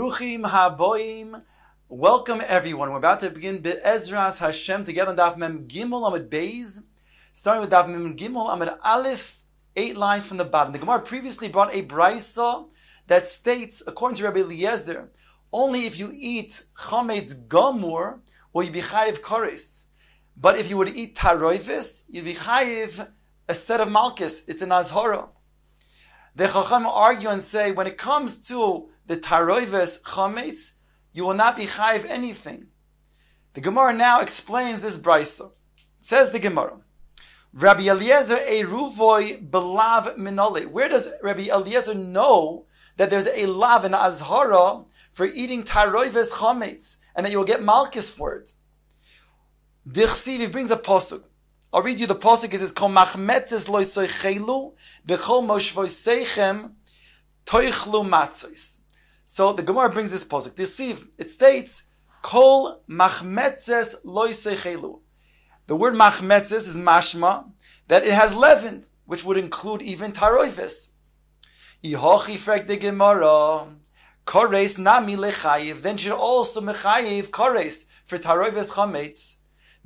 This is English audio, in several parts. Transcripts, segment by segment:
Bruchim haboim. Welcome everyone. We're about to begin Be'ezras Hashem together on Daf Mem Gimel Amud Beis, starting with Daf Mem Gimel Amud Aleph, 8 lines from the bottom. The Gemara previously brought a brisa that states, according to Rabbi Eliezer, only if you eat chametz gamur will you be chayiv kares. But if you were to eat taroivis, you'd be chayiv a set of malchus. It's an azhara. The Chacham argue and say, when it comes to the taroivis chametz, you will not be chayiv anything. The Gemara now explains this brisa. Says the Gemara, Rabbi Eliezer eruvoy belav minole. Where does Rabbi Eliezer know that there's a lav and azhara for eating taroivis chametz, and that you will get malchus for it? Dichsiv, he brings a pasuk. I'll read you the pasuk. It says, "Kol machmetzes lo soichelu, bechol moshvoseichem toichlu matzos." So the Gemara brings this pasuk. Dichsiv, it states, "Kol machmetzes lo soichelu." The word machmetzes is mashma that it has leavened, which would include even taroivis. Ihochi frek the Gemara, kores nami lechayiv. Then should also mechayiv kores for taroivis chametz.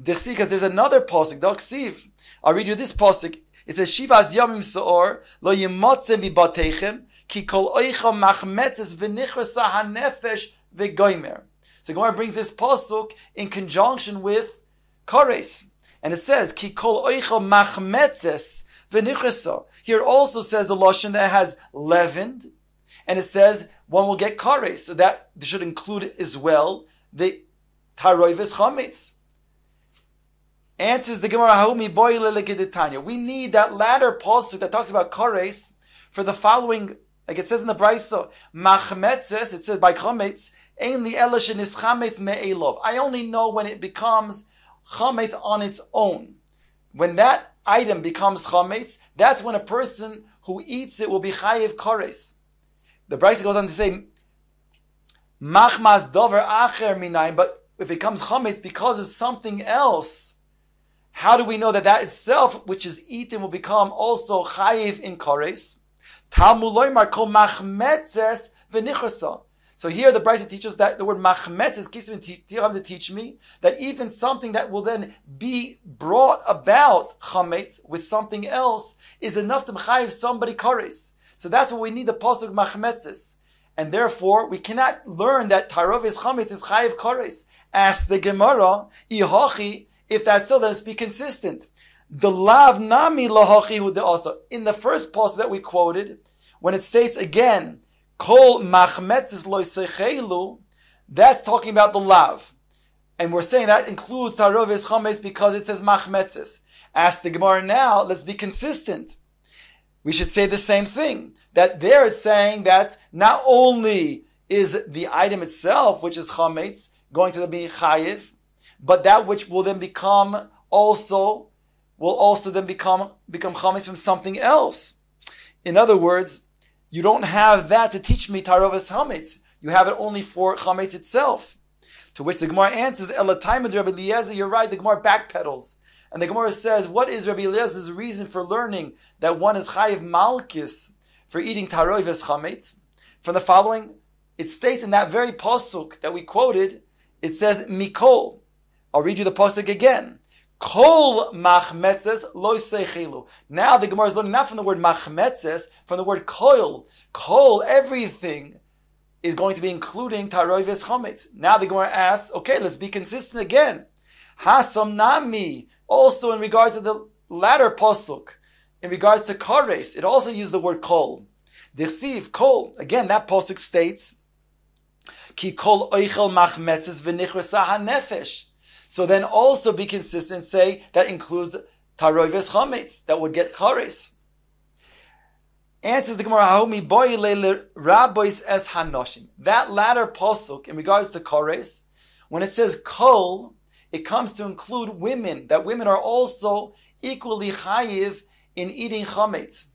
Because there's another pasuk, Daksiv. I'll read you this pasuk. It says, "Shivas yamim seor lo yimotzem bibatechem ki kol oicha machmetzes v'nichrasa hanefesh v'goymer." So Gemara brings this pasuk in conjunction with kares, and it says, "Ki kol oicha machmetzes v'nichrasa." Here it also says the lashon that has leavened, and it says one will get kares, so that should include as well the taroivis chametz. Answers the Gemara, we need that latter pasuk that talks about kares for the following, like it says in the brisa, machmetzes, it says by chametz, ein li ela shenis chametz me'elov. I only know when it becomes chametz on its own. When that item becomes chametz, that's when a person who eats it will be chayiv kares. The brisa goes on to say, machmas dover acher minayin, but if it comes chametz because of something else, how do we know that that itself, which is eaten, will become also chayiv in kares? Talmuloymar kol machmetzes v'nichrasa. So here the brisa teaches that the word machmetzes keeps to teach me that even something that will then be brought about chametz with something else is enough to chayiv somebody kares. So that's what we need the pasuk machmetzes. And therefore, we cannot learn that tarovis chametz is chayiv kares. Ask the Gemara, ihachi. If that's so, then let's be consistent. The lav nami lahachi hu de'asa. In the first pasuk that we quoted, when it states again, kol machmetzes lo seichelu, that's talking about the lav. And we're saying that includes tarovis chametz because it says machmetzes. Ask the Gemara now, let's be consistent. We should say the same thing. That there is saying that not only is the item itself, which is chametz, going to be chayiv, but that which will then become then become chametz from something else. In other words, you don't have that to teach me tarovis chametz. You have it only for chametz itself. To which the Gemara answers, "Elatayim Rabbi Eliezer." You're right. The Gemara backpedals, and the Gemara says, "What is Rabbi Eliezer's reason for learning that one is chayiv malchus for eating tarovis chametz?" From the following, it states in that very pasuk that we quoted, it says mikol. I'll read you the pasuk again. Kol machmetzes lo seichelu. Now the Gemara is learning not from the word machmetzes, from the word kol. Kol, everything is going to be including taroivis chametz. Now the Gemara asks, okay, let's be consistent again. Hasam nami, also in regards to the latter pasuk, in regards to kares, it also used the word kol. Dichsiv, kol. Again, that pasuk states, ki kol oichel machmetzes v'nichrasa hanefesh. So then also be consistent, say that includes taroivis chametz, that would get kares. Answers the Gemara, haomi boy le rabbois es hanoshim. That latter pasuk in regards to kares, when it says kol, it comes to include women, that women are also equally chayiv in eating chametz.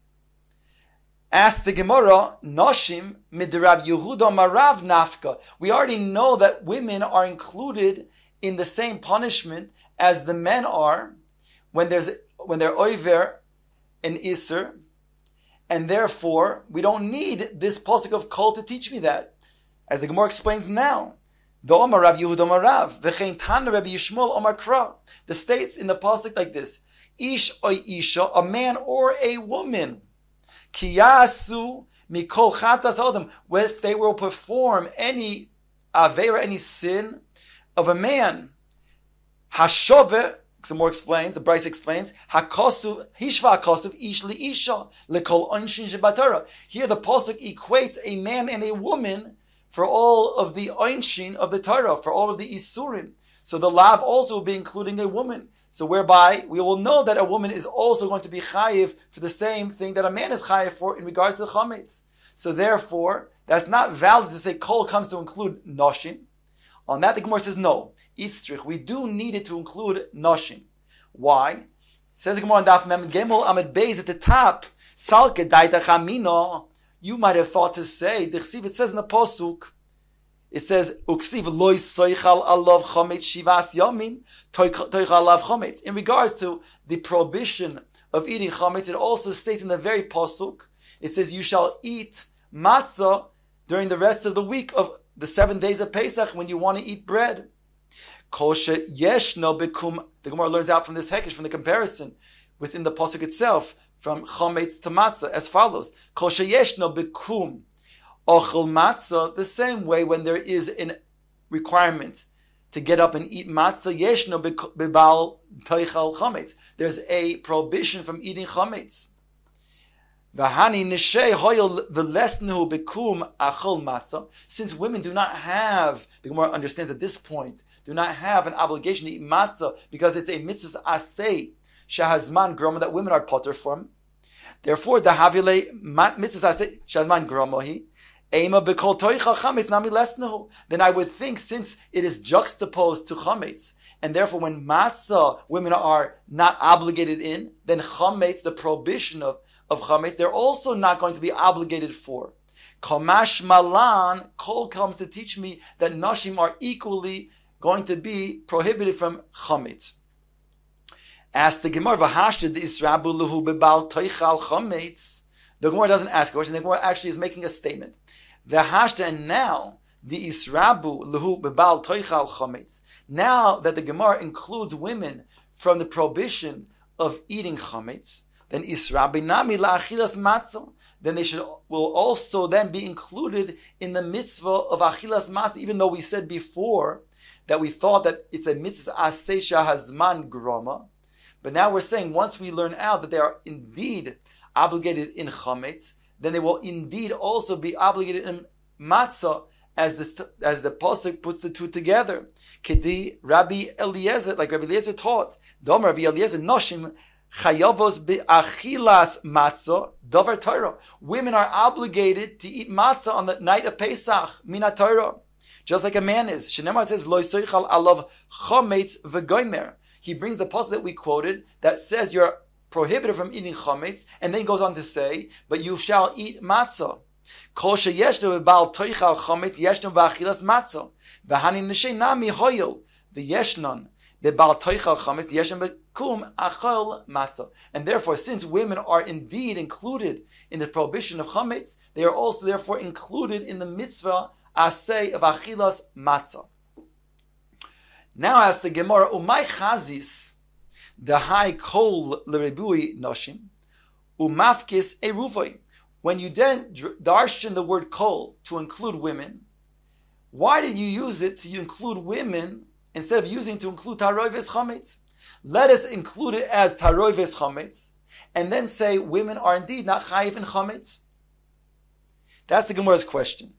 Ask the Gemara, noshim midrav Yehuda marav nafka. We already know that women are included in the same punishment as the men are when they're over an iser, and therefore we don't need this pasuk of kol to teach me that. as the Gemara explains now. The Omar Rav Yehuda Omar Rav, V'chein Tana Rabbi Yishmael Omar Kra. The states in the pasuk like this: Ish or Isha, a man or a woman. Kiyasu mikol chatas adam. If they will perform any aveira, any sin of a man, Hashove. Some more explains. The Bryce explains. Hakosu hishva kosuv ish li isha lekol onshin shebatara. Here the pasuk equates a man and a woman for all of the onshin of the Torah, for all of the isurim. So the lav also will be including a woman. So whereby we will know that a woman is also going to be chayiv for the same thing that a man is chayiv for in regards to the chametz. So therefore, that's not valid to say kol comes to include noshim. On that, the Gemara says no. Itztrich, we do need it to include noshim. Why? Says the Gemara on Daf Mem Gimel Amud Beis at the top. Salke daita chamino. You might have thought to say, it says in the Posuk, it says, Uksiv loy soichal alav chometz shivas yamim, toichal alav chometz. In regards to the prohibition of eating chometz, it also states in the very Posuk, it says, you shall eat matzah during the rest of the week of the 7 days of Pesach when you want to eat bread. The Gemara learns out from this hekesh, from the comparison within the Posuk itself, from chometz to matzah, as follows: Kol sheyeshno bekum ochel matzah. The same way, when there is a requirement to get up and eat matzah, yeshno bebal toichal chometz. There's a prohibition from eating chometz. V'hani nishei hoyel v'lesnu bekum achol matzah. Since women do not have, the Gemara understands at this point, do not have an obligation to eat matzah because it's a mitzvah asay shahazman groma that women are potter from. Therefore, the havile mitzvah asay shahazman gromohi ema bekol toichal chametz nami lesnu. Then I would think, since it is juxtaposed to chametz, and therefore when matzah women are not obligated in, then chametz, the prohibition of chametz, they're also not going to be obligated for. Kamash malan, kol comes to teach me that nashim are equally going to be prohibited from chametz. Ask the Gemara, v'hashted israbu luhu bebal toichal chametz. The Gemara doesn't ask a question. The Gemara actually is making a statement. V'hashted, and now the israbu luhu bebal toichal chametz. Now that the Gemara includes women from the prohibition of eating chametz, then israbi nami la'achilas matzah. Then they will also then be included in the mitzvah of achilas matzah, even though we said before that we thought that it's a mitzvah asay shahazman groma. But now we're saying, once we learn out that they are indeed obligated in chametz, then they will indeed also be obligated in matzah, as the pasuk puts the two together. Kedi Rabbi Eliezer, like Rabbi Eliezer taught, Dom Rabbi Eliezer noshim chayavos be'achilas matzah davar Torah. Women are obligated to eat matzah on the night of Pesach, mina Torah, just like a man is. Shenemar says lo soichal alav chametz v'goymer. He brings the pasuk that we quoted that says you're prohibited from eating chametz, and then goes on to say, but you shall eat matzah. Kol sheyeshnu b'bal toichal chametz yeshnu b'achilas matzah v'hani neshei nami hoyel v'yeshnon b'bal toichal chametz yeshnu b'kum achol matzah. And therefore, since women are indeed included in the prohibition of chametz, they are also therefore included in the mitzvah asay of achilas matzah. Now, as the Gemara, umay chazis the high kol l'ribui noshim umafkis eruvoi. When you then darshan the word kol to include women, why did you use it to include women instead of using it to include taroives chametz? Let us include it as taroives chametz, and then say women are indeed not chayiv in chametz. That's the Gemara's question.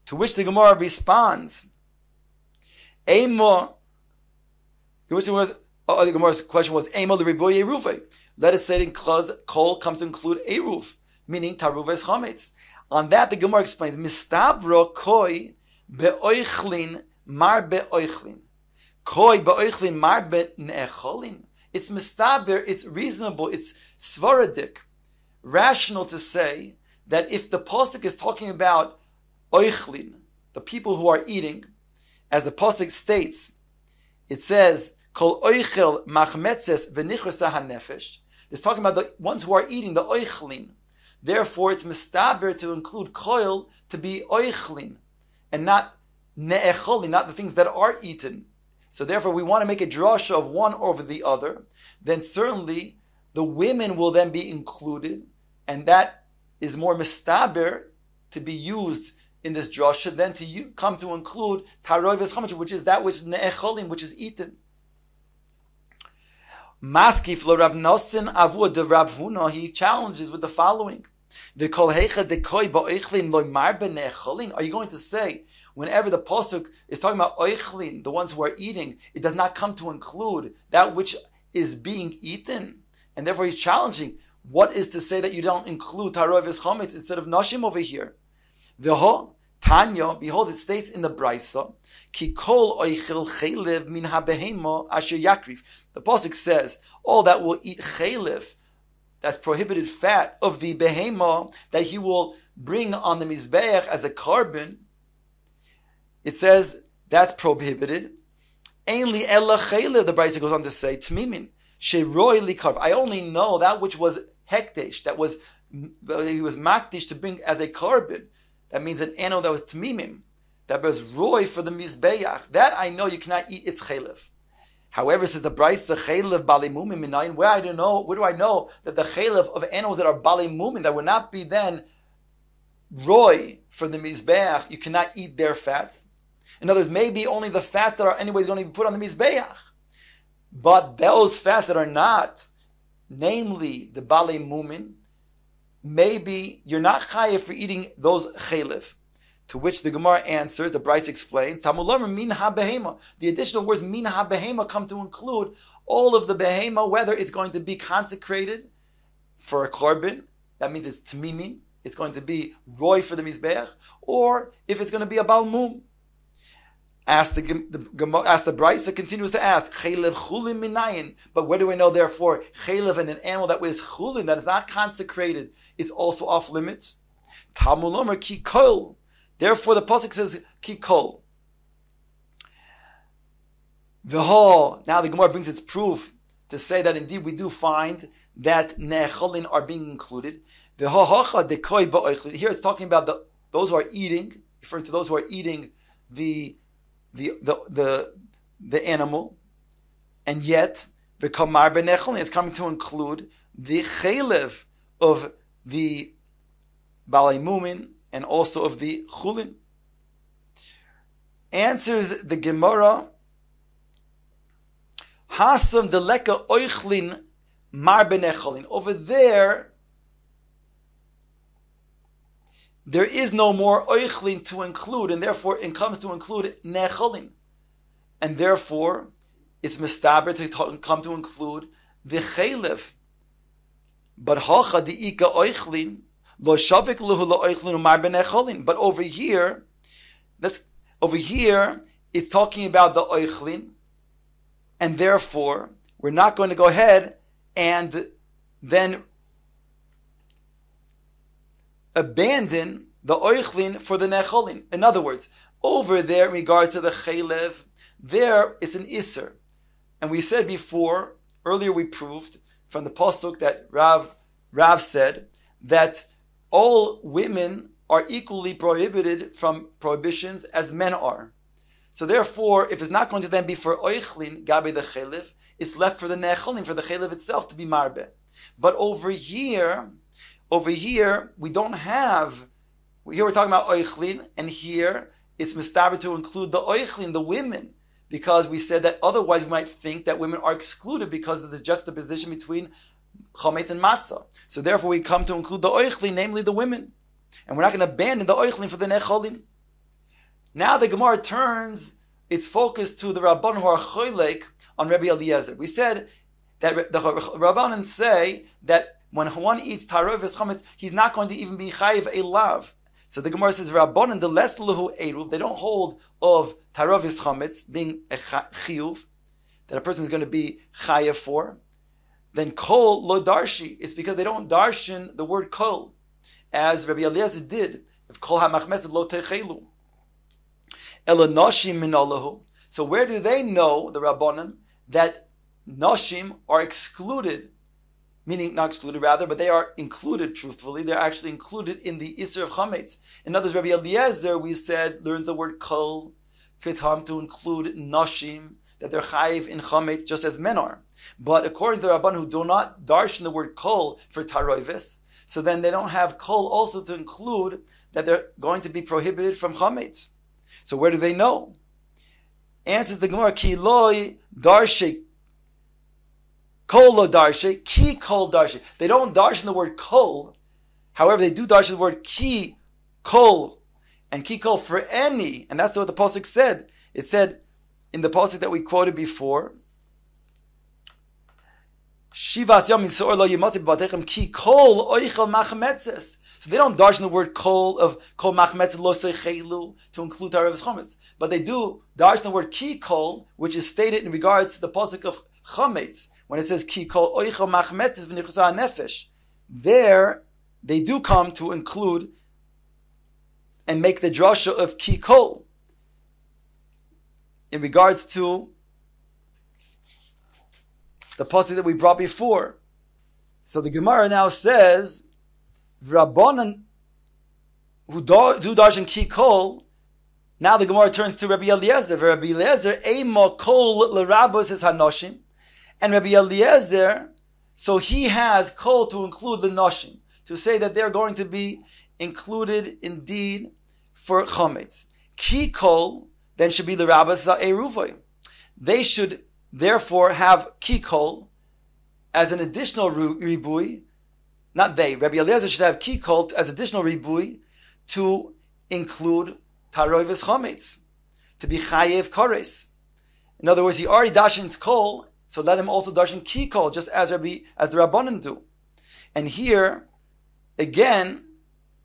To which the Gemara responds, Eimo. The Gemara's question was, Eimo l'riboy eruvei. Let us say that kol comes to include eruv, meaning taruves chametz. On that, the Gemara explains, mistabro koi be'oichlin mar be'oichlin. Koi be'oichlin mar be'ne'echolin. It's mistaber, it's reasonable, it's svaradik, rational to say that if the pasuk is talking about oichlin, the people who are eating, as the pasuk states, it says, kol oichel machmetzes v'nichrasa hanefesh. It's talking about the ones who are eating, the oichlin. Therefore, it's mistaber to include koil to be oichlin. and not ne'echolin, not the things that are eaten. So therefore, we want to make a drasha of one over the other. Then certainly the women will then be included, and that is more mistaber to be used in this drasha than to come to include taroy v'schamach, which is that which is ne'echolim, which is eaten. Maskif lo Rav Nosin avud de Rav Huna, he challenges with the following: are you going to say, whenever the pasuk is talking about oichlin, the ones who are eating, it does not come to include that which is being eaten? And therefore he's challenging, what is to say that you don't include tarov v'chametz instead of nashim over here? V'ho, Tanya, behold, it states in the Brisa, Ki kol oichel chelev min habehema asher yakriv. The pasuk says, all that will eat chelev, that's prohibited fat of the behema, that he will bring on the mizbeach as a carbon. It says that's prohibited. Ainli ella chelev, the Brisa goes on to say, tmimin sheroy likarv. I only know that which was hekdesh, that he was makdish to bring as a carbon. That means an animal that was tmimim, that was roy for the mizbeach. That I know you cannot eat its chelev. However, says the Brisa, chelev balimumim minayin. Where do I know that the chelev of animals that are balimumim, that would not be then roy for the mizbeach, you cannot eat their fats. In other words, maybe only the fats that are anyways going to be put on the mizbeach. But those fats that are not, namely the balimumim, maybe you're not chayiv for eating those chelev. To which the Gemara answers, the Brisa explains, Tamulamar min ha-behema. The additional words min ha-behema come to include all of the behema, whether it's going to be consecrated for a korban, that means it's tmimim, it's going to be roy for the mizbeach, or if it's going to be a balmum. As the Brisa continues to ask, chelev chulin minayin. But where do I know, therefore, chelev and an animal that was chulin, that is not consecrated, is also off limits? Tamulamar ki kol. Therefore, the pasuk says ki kol. V'ho. Now the Gemara brings its proof to say that indeed we do find that ne'echolin are being included. V'ho hacha dekoi ba'oichlin. Here it's talking about those who are eating, referring to those who are eating the animal, and yet the kamar benecholin is coming to include the chelev of the balei mumin and also of the chulin. Answers the Gemara, Hasam deleka oichlin mar benecholin. Over there is no more oichlin to include, and therefore it comes to include necholin. And therefore, it's mistaber to come to include the chelev. But hacha diika oichlin, lo shavik luhu lo oichlin mar benecholin. But over here, it's talking about the oichlin, and therefore, we're not going to go ahead and then abandon the oichlin for the necholin. In other words, over there, in regard to the chelev, there it's an iser. And we said before, earlier we proved from the pasuk that Rav said that all women are equally prohibited from prohibitions as men are. So therefore, if it's not going to then be for oichlin, gabe the chelev, it's left for the necholin, for the chelev itself to be marbe. But over here, we don't have, here we're talking about oichlin, and here it's mistaber to include the oichlin, the women, because we said that otherwise we might think that women are excluded because of the juxtaposition between chametz and matzah. So therefore we come to include the oichlin, namely the women. And we're not going to abandon the oichlin for the necholin. Now the Gemara turns its focus to the Rabbanan who are choylek on Rabbi Eliezer. We said that the Rabbanan say that when one eats tarov v'chametz, he's not going to even be chayiv a lav. So the Gemara says, Rabbanan, the less luhu eruv, they don't hold of tarov v'chametz being a chiyuv, that a person is going to be chayiv for. Then kol lo darshi, it's because they don't darshan the word kol, as Rabbi Eliezer did. If kol ha-machmeset lo techelu. Ela noshim min alahu. So where do they know, the Rabbanan, that noshim are excluded? meaning not excluded rather, but they are included, truthfully. They're actually included in the Isser of Chametz. In other words, Rabbi Eliezer, we said, learns the word kol, ketam, to include nashim, that they're chayiv in Chametz just as men are. But according to the Rabban who do not darshan the word kol for taroivis, so then they don't have kol also to include that they're going to be prohibited from Chametz. So where do they know? Answers the Gemara, ki loy darshe kol lo darshe, ki kol darshe. They don't darshan the word kol. However, they do darshan the word ki kol. And ki kol for any. And that's what the Pasuk said. It said in the Pasuk that we quoted before, Shivas yom yisor lo yimati b'batechem ki kol oichel machmetzes. So they don't darshan the word kol of kol machmetzes lo seichelu to include Tarevis Chametz. But they do darshan the word ki kol, which is stated in regards to the Pasuk of Chametz, when it says ki kol oichel machmetzes v'nichusa nefesh. There, they do come to include and make the drasha of ki kol in regards to the pasuk that we brought before. So the Gemara now says, Rabbanan who do darshan ki kol. Now the Gemara turns to Rabbi Eliezer. Rabbi Eliezer, Eima kol l'rabos is hanoshim, and Rabbi Eliezer, so he has kol to include the noshim, to say that they're going to be included indeed for chametz. Ki kol then should be l'rabos eruvoy. They should therefore have ki kol as an additional ribui. Not they. Rabbi Eliezer should have ki kol as additional ribui to include taroivis chametz, to be chayev kores. In other words, he already dashin kol, so let him also dashin ki kol, just as the Rabbanan do. And here, again,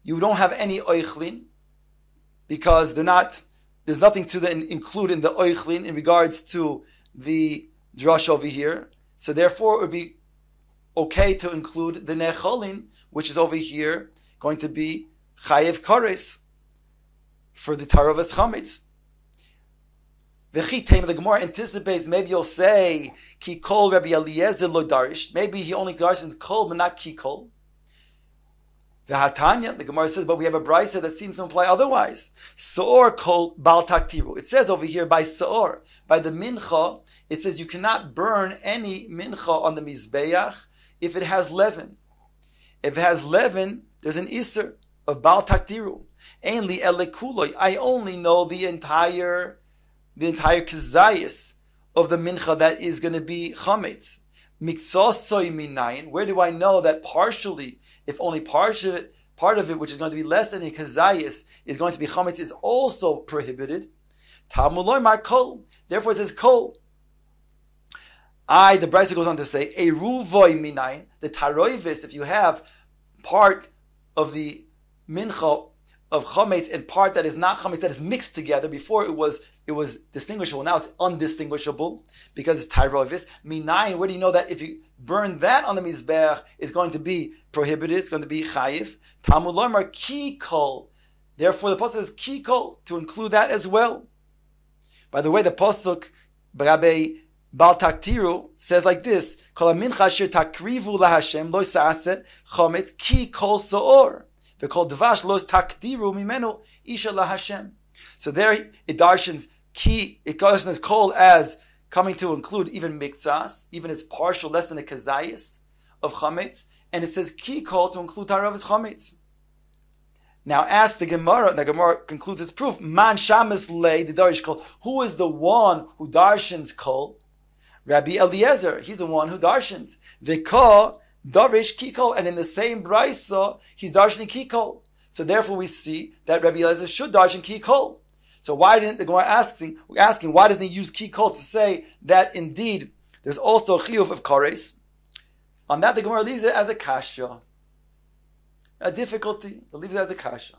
you don't have any oichlin, because there's nothing to include in the oichlin in regards to the drush over here. So therefore, it would be okay to include the necholin, which is over here going to be chayev kores for the tarovas chametz. The Gemara anticipates, maybe you'll say ki kol Rabbi Eliezer lo darish. Maybe he only darshans kol but not ki kol. The Gemara says, but we have a brisa that seems to imply otherwise. Saor kol bal taktiru. It says over here by saor, by the mincha, it says you cannot burn any mincha on the mizbeach if it has leaven. If it has leaven, there's an iser of bal taktiru. Ainli elekuloi. I only know the entire kazayis of the mincha that is going to be chametz. Miktsosoi minayin. Where do I know that partially, if only part of it, which is going to be less than a kazayis, is going to be chametz, is also prohibited? Talmud mar kol. Therefore it says kol. The Brisa goes on to say, eruvoi minayin, the taroivis, if you have part of the mincha of chametz and part that is not chametz, that is mixed together. Before it was distinguishable, now it's undistinguishable because it's taroivis. Minayin, where do you know that if you burn that on the mizbeach, it's going to be prohibited, it's going to be chayiv? Talmud lomar ki kol. Therefore the pasuk says ki kol, to include that as well. By the way, the pasuk Rabbi Bal Taktiru says like this: Kol mincha asher takrivu laHashem lo sa'aseh chametz ki kol saor. They're called dvash los takdiru mimenu isha laHashem. So there it darshans ki, it darshans kol as coming to include even miktsas, even as partial, less than a kazayis of chametz, and it says ki kol to include taravas chametz. Now ask the Gemara concludes its proof. Man shamis lei the darish kol. Who is the one who darshans kol? Rabbi Eliezer. He's the one who darshans. V'ko darish ki kol, and in the same brisa he's darshaning ki kol. So therefore we see that Rabbi Eliezer should darshan ki kol. So why didn't the Gemara asking why doesn't he use ki kol to say that indeed there's also a chiyuv of kares? On that the Gemara leaves it as a kasha. A difficulty, it leaves it as a kasha.